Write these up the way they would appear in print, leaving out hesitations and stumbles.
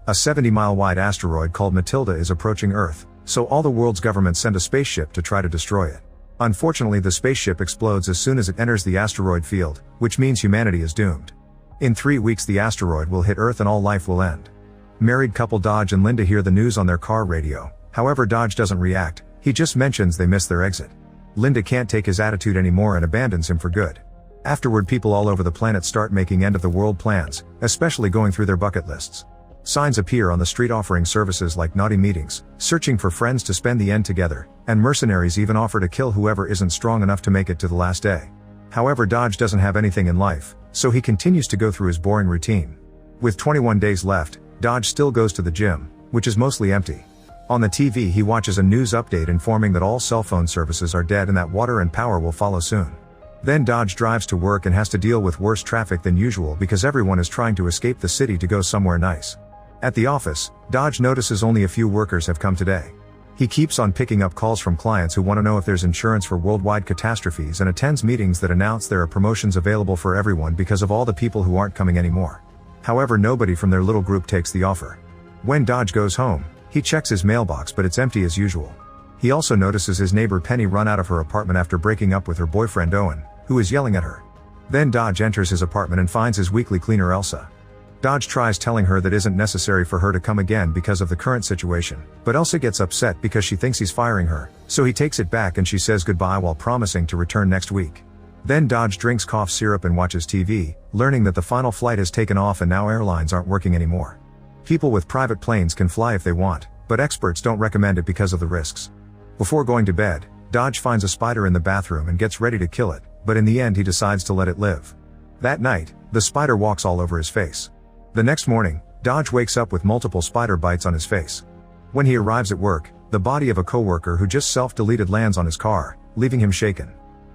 A 70-mile-wide asteroid called Matilda is approaching Earth, so all the world's governments send a spaceship to try to destroy it. Unfortunately, the spaceship explodes as soon as it enters the asteroid field, which means humanity is doomed. In 3 weeks the asteroid will hit Earth and all life will end. Married couple Dodge and Linda hear the news on their car radio. However, Dodge doesn't react, he just mentions they missed their exit. Linda can't take his attitude anymore and abandons him for good. Afterward, people all over the planet start making end-of-the-world plans, especially going through their bucket lists. Signs appear on the street offering services like naughty meetings, searching for friends to spend the end together, and mercenaries even offer to kill whoever isn't strong enough to make it to the last day. However, Dodge doesn't have anything in life, so he continues to go through his boring routine. With 21 days left, Dodge still goes to the gym, which is mostly empty. On the TV he watches a news update informing that all cell phone services are dead and that water and power will follow soon. Then Dodge drives to work and has to deal with worse traffic than usual because everyone is trying to escape the city to go somewhere nice. At the office, Dodge notices only a few workers have come today. He keeps on picking up calls from clients who want to know if there's insurance for worldwide catastrophes and attends meetings that announce there are promotions available for everyone because of all the people who aren't coming anymore. However, nobody from their little group takes the offer. When Dodge goes home, he checks his mailbox but it's empty as usual. He also notices his neighbor Penny run out of her apartment after breaking up with her boyfriend Owen, who is yelling at her. Then Dodge enters his apartment and finds his weekly cleaner Elsa. Dodge tries telling her that isn't necessary for her to come again because of the current situation, but Elsa gets upset because she thinks he's firing her, so he takes it back and she says goodbye while promising to return next week. Then Dodge drinks cough syrup and watches TV, learning that the final flight has taken off and now airlines aren't working anymore. People with private planes can fly if they want, but experts don't recommend it because of the risks. Before going to bed, Dodge finds a spider in the bathroom and gets ready to kill it, but in the end he decides to let it live. That night, the spider walks all over his face. The next morning, Dodge wakes up with multiple spider bites on his face. When he arrives at work, the body of a coworker who just self-deleted lands on his car, leaving him shaken.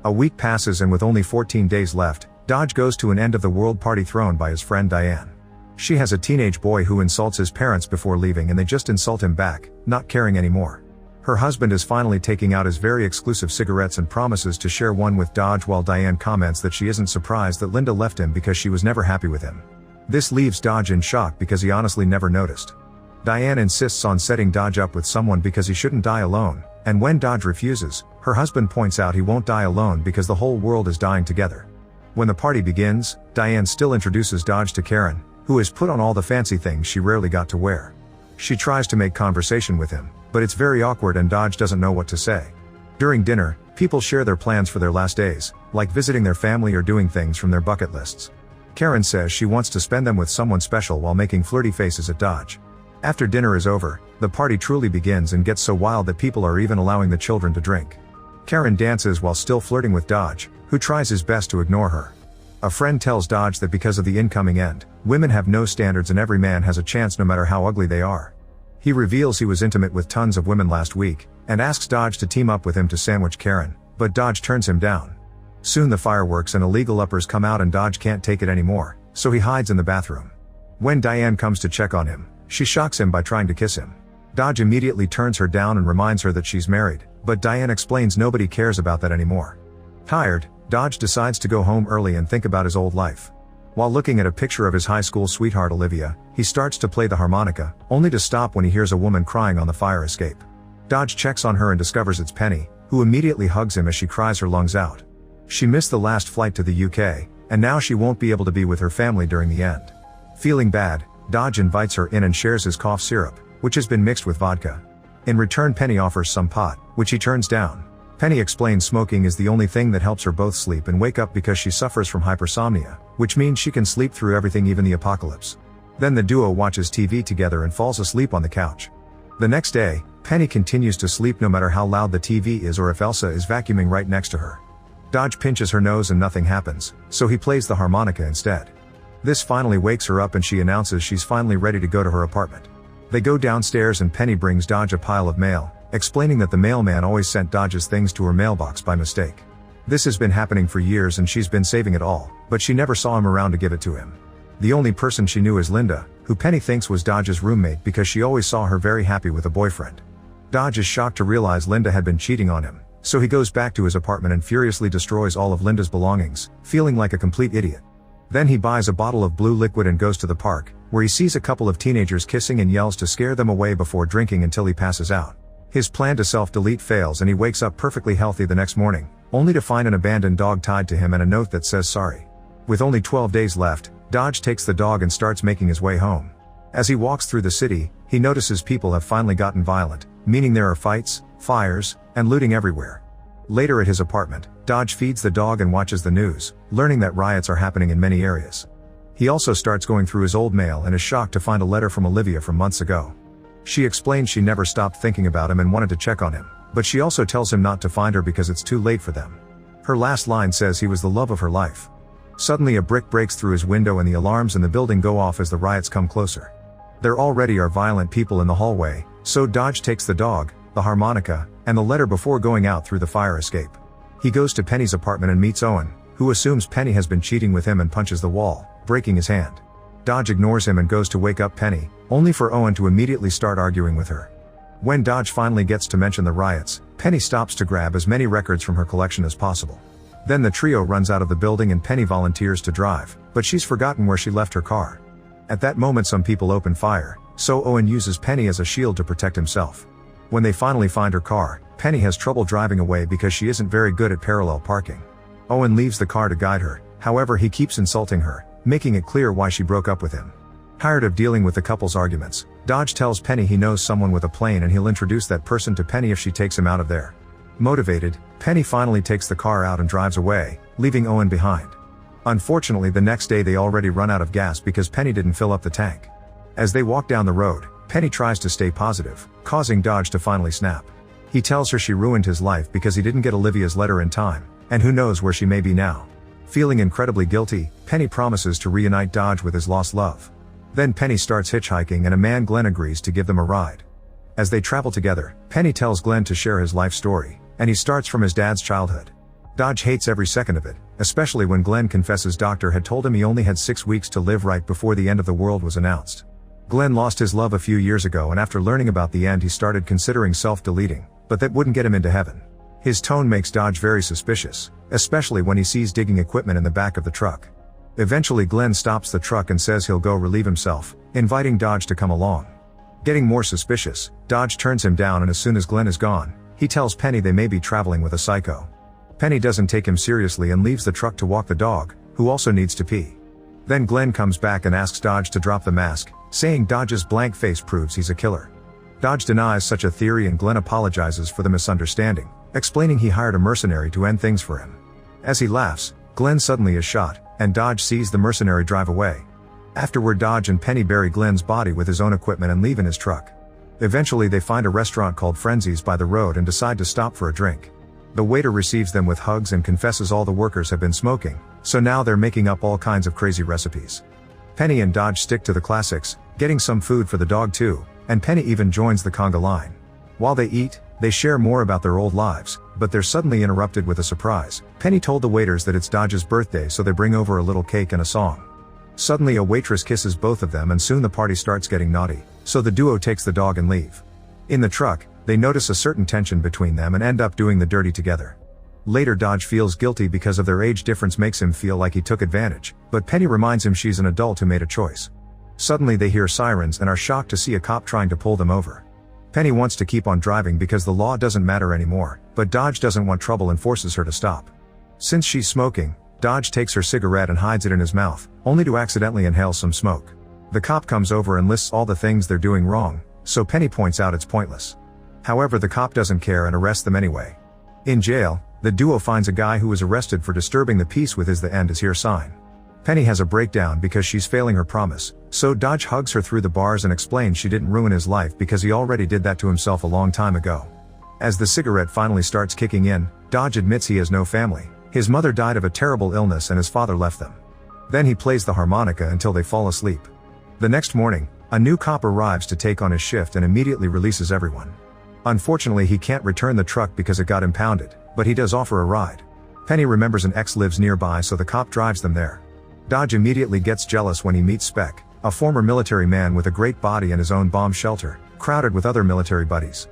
A week passes and with only 14 days left, Dodge goes to an end-of-the-world party thrown by his friend Diane. She has a teenage boy who insults his parents before leaving and they just insult him back, not caring anymore. Her husband is finally taking out his very exclusive cigarettes and promises to share one with Dodge while Diane comments that she isn't surprised that Linda left him because she was never happy with him. This leaves Dodge in shock because he honestly never noticed. Diane insists on setting Dodge up with someone because he shouldn't die alone, and when Dodge refuses, her husband points out he won't die alone because the whole world is dying together. When the party begins, Diane still introduces Dodge to Karen, who has put on all the fancy things she rarely got to wear. She tries to make conversation with him, but it's very awkward and Dodge doesn't know what to say. During dinner, people share their plans for their last days, like visiting their family or doing things from their bucket lists. Karen says she wants to spend them with someone special while making flirty faces at Dodge. After dinner is over, the party truly begins and gets so wild that people are even allowing the children to drink. Karen dances while still flirting with Dodge, who tries his best to ignore her. A friend tells Dodge that because of the incoming end, women have no standards and every man has a chance no matter how ugly they are. He reveals he was intimate with tons of women last week, and asks Dodge to team up with him to sandwich Karen, but Dodge turns him down. Soon the fireworks and illegal uppers come out and Dodge can't take it anymore, so he hides in the bathroom. When Diane comes to check on him, she shocks him by trying to kiss him. Dodge immediately turns her down and reminds her that she's married, but Diane explains nobody cares about that anymore. Tired, Dodge decides to go home early and think about his old life. While looking at a picture of his high school sweetheart Olivia, he starts to play the harmonica, only to stop when he hears a woman crying on the fire escape. Dodge checks on her and discovers it's Penny, who immediately hugs him as she cries her lungs out. She missed the last flight to the UK, and now she won't be able to be with her family during the end. Feeling bad, Dodge invites her in and shares his cough syrup, which has been mixed with vodka. In return, Penny offers some pot, which he turns down. Penny explains smoking is the only thing that helps her both sleep and wake up because she suffers from hypersomnia, which means she can sleep through everything, even the apocalypse. Then the duo watches TV together and falls asleep on the couch. The next day, Penny continues to sleep no matter how loud the TV is or if Elsa is vacuuming right next to her. Dodge pinches her nose and nothing happens, so he plays the harmonica instead. This finally wakes her up and she announces she's finally ready to go to her apartment. They go downstairs and Penny brings Dodge a pile of mail, explaining that the mailman always sent Dodge's things to her mailbox by mistake. This has been happening for years and she's been saving it all, but she never saw him around to give it to him. The only person she knew is Linda, who Penny thinks was Dodge's roommate because she always saw her very happy with a boyfriend. Dodge is shocked to realize Linda had been cheating on him, so he goes back to his apartment and furiously destroys all of Linda's belongings, feeling like a complete idiot. Then he buys a bottle of blue liquid and goes to the park, where he sees a couple of teenagers kissing and yells to scare them away before drinking until he passes out. His plan to self-delete fails and he wakes up perfectly healthy the next morning, only to find an abandoned dog tied to him and a note that says sorry. With only 12 days left, Dodge takes the dog and starts making his way home. As he walks through the city, he notices people have finally gotten violent, meaning there are fights, fires, and looting everywhere. Later at his apartment, Dodge feeds the dog and watches the news, learning that riots are happening in many areas. He also starts going through his old mail and is shocked to find a letter from Olivia from months ago. She explains she never stopped thinking about him and wanted to check on him, but she also tells him not to find her because it's too late for them. Her last line says he was the love of her life. Suddenly a brick breaks through his window and the alarms in the building go off as the riots come closer. There already are violent people in the hallway, so Dodge takes the dog, the harmonica, and the letter before going out through the fire escape. He goes to Penny's apartment and meets Owen, who assumes Penny has been cheating with him and punches the wall, breaking his hand. Dodge ignores him and goes to wake up Penny, only for Owen to immediately start arguing with her. When Dodge finally gets to mention the riots, Penny stops to grab as many records from her collection as possible. Then the trio runs out of the building and Penny volunteers to drive, but she's forgotten where she left her car. At that moment some people open fire, so Owen uses Penny as a shield to protect himself. When they finally find her car, Penny has trouble driving away because she isn't very good at parallel parking. Owen leaves the car to guide her, however he keeps insulting her, making it clear why she broke up with him. Tired of dealing with the couple's arguments, Dodge tells Penny he knows someone with a plane and he'll introduce that person to Penny if she takes him out of there. Motivated, Penny finally takes the car out and drives away, leaving Owen behind. Unfortunately the next day they already run out of gas because Penny didn't fill up the tank. As they walk down the road, Penny tries to stay positive, causing Dodge to finally snap. He tells her she ruined his life because he didn't get Olivia's letter in time, and who knows where she may be now. Feeling incredibly guilty, Penny promises to reunite Dodge with his lost love. Then Penny starts hitchhiking and a man Glenn agrees to give them a ride. As they travel together, Penny tells Glenn to share his life story, and he starts from his dad's childhood. Dodge hates every second of it, especially when Glenn confesses doctor had told him he only had 6 weeks to live right before the end of the world was announced. Glenn lost his love a few years ago and after learning about the end he started considering self-deleting, but that wouldn't get him into heaven. His tone makes Dodge very suspicious, especially when he sees digging equipment in the back of the truck. Eventually Glenn stops the truck and says he'll go relieve himself, inviting Dodge to come along. Getting more suspicious, Dodge turns him down and as soon as Glenn is gone, he tells Penny they may be traveling with a psycho. Penny doesn't take him seriously and leaves the truck to walk the dog, who also needs to pee. Then Glenn comes back and asks Dodge to drop the mask, saying Dodge's blank face proves he's a killer. Dodge denies such a theory and Glenn apologizes for the misunderstanding, explaining he hired a mercenary to end things for him. As he laughs, Glenn suddenly is shot, and Dodge sees the mercenary drive away. Afterward Dodge and Penny bury Glenn's body with his own equipment and leave in his truck. Eventually they find a restaurant called Frenzies by the road and decide to stop for a drink. The waiter receives them with hugs and confesses all the workers have been smoking, so now they're making up all kinds of crazy recipes. Penny and Dodge stick to the classics, getting some food for the dog too, and Penny even joins the conga line. While they eat, they share more about their old lives, but they're suddenly interrupted with a surprise. Penny told the waiters that it's Dodge's birthday so they bring over a little cake and a song. Suddenly a waitress kisses both of them and soon the party starts getting naughty, so the duo takes the dog and leave. In the truck, they notice a certain tension between them and end up doing the dirty together. Later Dodge feels guilty because of their age difference makes him feel like he took advantage, but Penny reminds him she's an adult who made a choice. Suddenly they hear sirens and are shocked to see a cop trying to pull them over. Penny wants to keep on driving because the law doesn't matter anymore, but Dodge doesn't want trouble and forces her to stop. Since she's smoking, Dodge takes her cigarette and hides it in his mouth, only to accidentally inhale some smoke. The cop comes over and lists all the things they're doing wrong, so Penny points out it's pointless. However, the cop doesn't care and arrests them anyway. In jail, the duo finds a guy who was arrested for disturbing the peace with his "the end is here" sign. Penny has a breakdown because she's failing her promise, so Dodge hugs her through the bars and explains she didn't ruin his life because he already did that to himself a long time ago. As the cigarette finally starts kicking in, Dodge admits he has no family. His mother died of a terrible illness and his father left them. Then he plays the harmonica until they fall asleep. The next morning, a new cop arrives to take on his shift and immediately releases everyone. Unfortunately he can't return the truck because it got impounded, but he does offer a ride. Penny remembers an ex lives nearby so the cop drives them there. Dodge immediately gets jealous when he meets Spec, a former military man with a great body and his own bomb shelter, crowded with other military buddies.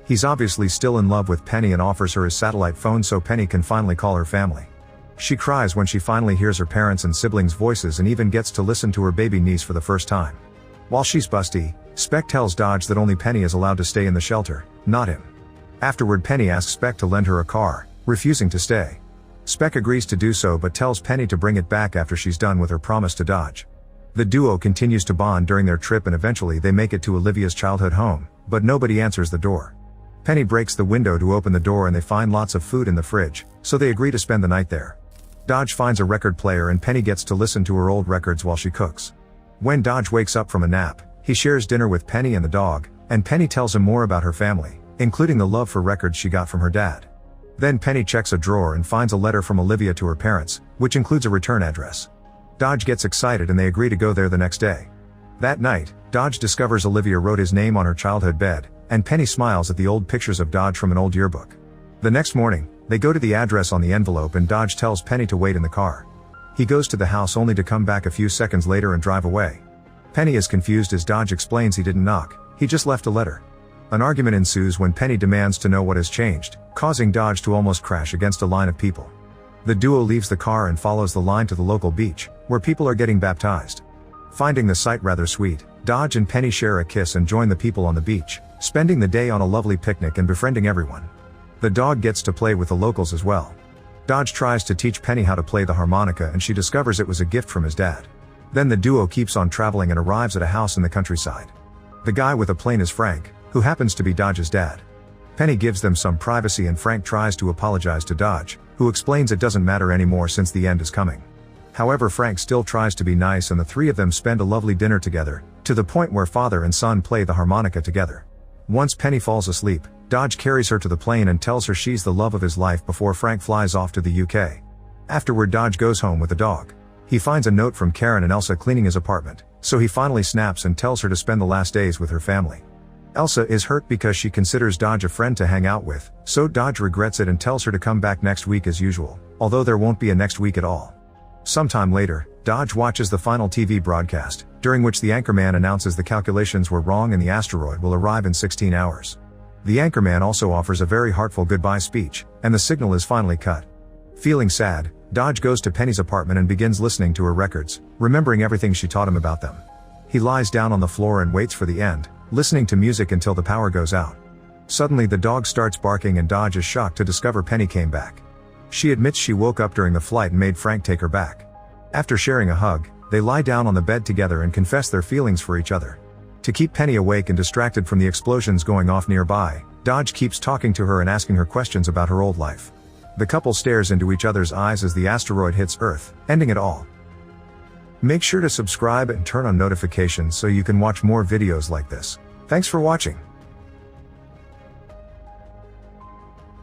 He's obviously still in love with Penny and offers her his satellite phone so Penny can finally call her family. She cries when she finally hears her parents' and siblings' voices and even gets to listen to her baby niece for the first time. While she's busty, Speck tells Dodge that only Penny is allowed to stay in the shelter, not him. Afterward, Penny asks Speck to lend her a car, refusing to stay. Speck agrees to do so but tells Penny to bring it back after she's done with her promise to Dodge. The duo continues to bond during their trip and eventually they make it to Olivia's childhood home, but nobody answers the door. Penny breaks the window to open the door and they find lots of food in the fridge, so they agree to spend the night there. Dodge finds a record player and Penny gets to listen to her old records while she cooks. When Dodge wakes up from a nap, he shares dinner with Penny and the dog, and Penny tells him more about her family, including the love for records she got from her dad. Then Penny checks a drawer and finds a letter from Olivia to her parents, which includes a return address. Dodge gets excited and they agree to go there the next day. That night, Dodge discovers Olivia wrote his name on her childhood bed, and Penny smiles at the old pictures of Dodge from an old yearbook. The next morning, they go to the address on the envelope and Dodge tells Penny to wait in the car. He goes to the house only to come back a few seconds later and drive away. Penny is confused as Dodge explains he didn't knock, he just left a letter. An argument ensues when Penny demands to know what has changed, causing Dodge to almost crash against a line of people. The duo leaves the car and follows the line to the local beach, where people are getting baptized. Finding the sight rather sweet, Dodge and Penny share a kiss and join the people on the beach, spending the day on a lovely picnic and befriending everyone. The dog gets to play with the locals as well. Dodge tries to teach Penny how to play the harmonica and she discovers it was a gift from his dad. Then the duo keeps on traveling and arrives at a house in the countryside. The guy with a plane is Frank, who happens to be Dodge's dad. Penny gives them some privacy and Frank tries to apologize to Dodge, who explains it doesn't matter anymore since the end is coming. However, Frank still tries to be nice and the three of them spend a lovely dinner together, to the point where father and son play the harmonica together. Once Penny falls asleep, Dodge carries her to the plane and tells her she's the love of his life before Frank flies off to the UK. Afterward, Dodge goes home with the dog. He finds a note from Karen and Elsa cleaning his apartment, so he finally snaps and tells her to spend the last days with her family. Elsa is hurt because she considers Dodge a friend to hang out with, so Dodge regrets it and tells her to come back next week as usual, although there won't be a next week at all. Sometime later, Dodge watches the final TV broadcast, during which the anchorman announces the calculations were wrong and the asteroid will arrive in 16 hours. The anchorman also offers a very heartful goodbye speech, and the signal is finally cut. Feeling sad, Dodge goes to Penny's apartment and begins listening to her records, remembering everything she taught him about them. He lies down on the floor and waits for the end, listening to music until the power goes out. Suddenly the dog starts barking and Dodge is shocked to discover Penny came back. She admits she woke up during the flight and made Frank take her back. After sharing a hug, they lie down on the bed together and confess their feelings for each other. To keep Penny awake and distracted from the explosions going off nearby, Dodge keeps talking to her and asking her questions about her old life. The couple stares into each other's eyes as the asteroid hits Earth, ending it all. Make sure to subscribe and turn on notifications so you can watch more videos like this. Thanks for watching.